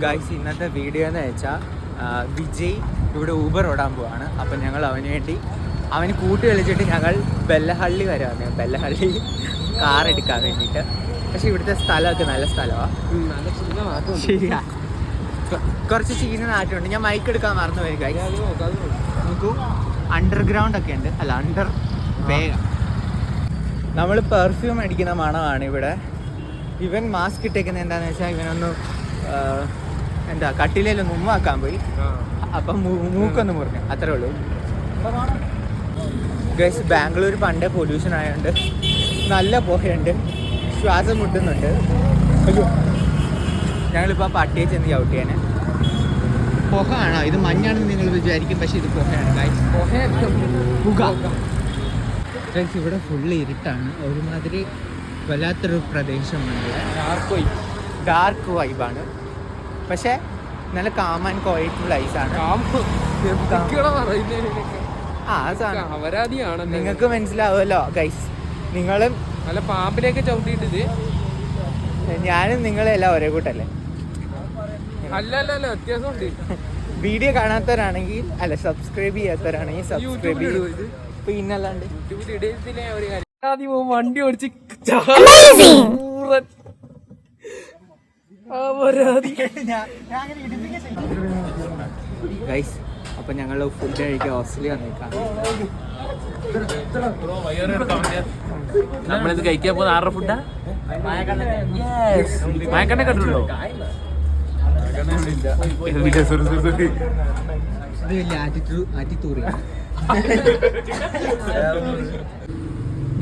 Guys ഇന്നത്തെ video എന്ന് വെച്ചാൽ വിജയ് ഇവിടെ ഊബർ ഓടാൻ പോവാണ്. അപ്പം ഞങ്ങൾ അവന് കൂട്ടി കളിച്ചിട്ട് ഞങ്ങൾ ബെല്ലഹള്ളി വരെ വന്നു. ബെല്ലഹള്ളി കാർ എടുക്കാൻ വേണ്ടിയിട്ട്. പക്ഷെ ഇവിടുത്തെ സ്ഥലമൊക്കെ നല്ല സ്ഥലമാണ്. ശരിയാ, കുറച്ച് ചീന നാട്ടുണ്ട്. ഞാൻ മൈക്ക് എടുക്കാൻ മറന്നു പോയി ഗൈസ്. നോക്കൂ, അണ്ടർഗ്രൗണ്ട് ഒക്കെ ഉണ്ട്. അല്ല, അണ്ടർ വേഗം നമ്മൾ പെർഫ്യൂം അടിക്കുന്ന മണമാണ് ഇവിടെ. ഇവൻ മാസ്ക് ഇട്ടേക്കുന്നത് എന്താണെന്ന് വെച്ചാൽ ഇവനൊന്ന് കട്ടിലയിലൊന്ന് ഉമ്മാക്കാൻ പോയി. അപ്പം മൂക്കൊന്ന് മുറിഞ്ഞു, അത്രേ ഉള്ളൂ. ഗൈസ്, ബാംഗ്ലൂർ പണ്ടേ പൊല്യൂഷൻ ആയതുകൊണ്ട് നല്ല പുകയുണ്ട്, ശ്വാസം മുട്ടുന്നുണ്ട്. അയ്യോ, ഞങ്ങളിപ്പോൾ പട്ടിയെ ചെന്ന് ചവിട്ടിയാണ്. പുക ആണോ? ഇത് മഞ്ഞാണെന്ന് നിങ്ങൾ വിചാരിക്കും, പക്ഷെ ഇത് പുകയാണ് ഗൈസ്. പുക ഗൈസ്. ഇവിടെ ഫുള്ള് ഇരുട്ടാണ്, ഒരുമാതിരി വല്ലാത്തൊരു പ്രദേശമാണ്. ഡാർക്ക് വൈബാണ്, പക്ഷെ നല്ല കാം ആൻഡ് ക്വയറ്റ് പ്ലേസാണ്. നിങ്ങൾക്ക് മനസ്സിലാവുമല്ലോ ഗൈസ്. നിങ്ങളും നല്ല പാമ്പിലേക്ക് ചവിട്ടിയിട്ടത് ഞാനും നിങ്ങളെല്ലാം ഒരേ കൂട്ടല്ലേ? അല്ല വ്യത്യാസമുണ്ട്. വീഡിയോ കാണാത്തവരാണെങ്കിൽ അല്ല, സബ്സ്ക്രൈബ് ചെയ്യാത്തവരാണെങ്കിൽ സബ്സ്ക്രൈബ് ചെയ്യൂ. പിന്നല്ലാണ്ട് വണ്ടി ഓടിച്ച് ഗൈസ്, അപ്പൊ ഞങ്ങൾ ഫുഡ് കഴിക്കാൻ ഓസ്ട്രേലിയ വന്നേക്കാം. നമ്മളിത് കഴിക്കാൻ പോകുന്ന ആരുടെ ഫുഡാ? മായക്കണ്ണ കണ്ടിട്ടുണ്ടോ?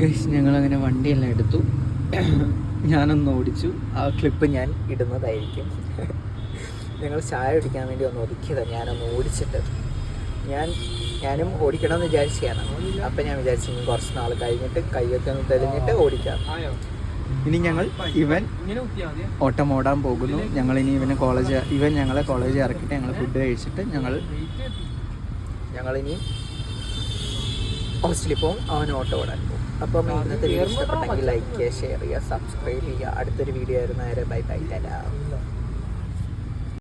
ഗൈസ്, ഞങ്ങളങ്ങനെ വണ്ടിയെല്ലാം എടുത്തു. ഞാനൊന്ന് ഓടിച്ചു. ആ ക്ലിപ്പ് ഞാൻ ഇടുന്നതായിരിക്കും. ഞങ്ങൾ ചായ കുടിക്കാൻ വേണ്ടി ഒന്ന് ഒതുക്കിയതാണ്. ഞാനൊന്ന് ഓടിച്ചിട്ട് ഞാനും ഓടിക്കണമെന്ന് വിചാരിച്ചാണ്. അപ്പം ഞാൻ വിചാരിച്ചു ഇനി കുറച്ച് നാൾ കഴിഞ്ഞിട്ട് കൈയൊക്കെ ഒന്ന് തെളിഞ്ഞിട്ട് ഓടിക്കാം. ഇനി ഇവൻ ഓട്ടം ഓടാൻ പോകുന്നു. ഞങ്ങളിനി ഇവൻ ഞങ്ങളെ കോളേജിൽ ഇറക്കിയിട്ട് ഞങ്ങൾ ഫുഡ് കഴിച്ചിട്ട് ഞങ്ങളിനി ഹോസ്റ്റലിൽ പോകും. അവൻ ഓട്ടോ ഓടാൻ പോകും. അപ്പം ഇന്നത്തെ വീഡിയോ ഇഷ്ടപ്പെട്ടെങ്കിൽ ലൈക്ക് ചെയ്യുക, ഷെയർ ചെയ്യുക, സബ്സ്ക്രൈബ് ചെയ്യുക. അടുത്തൊരു വീഡിയോ ആയിരുന്നു. Bye bye.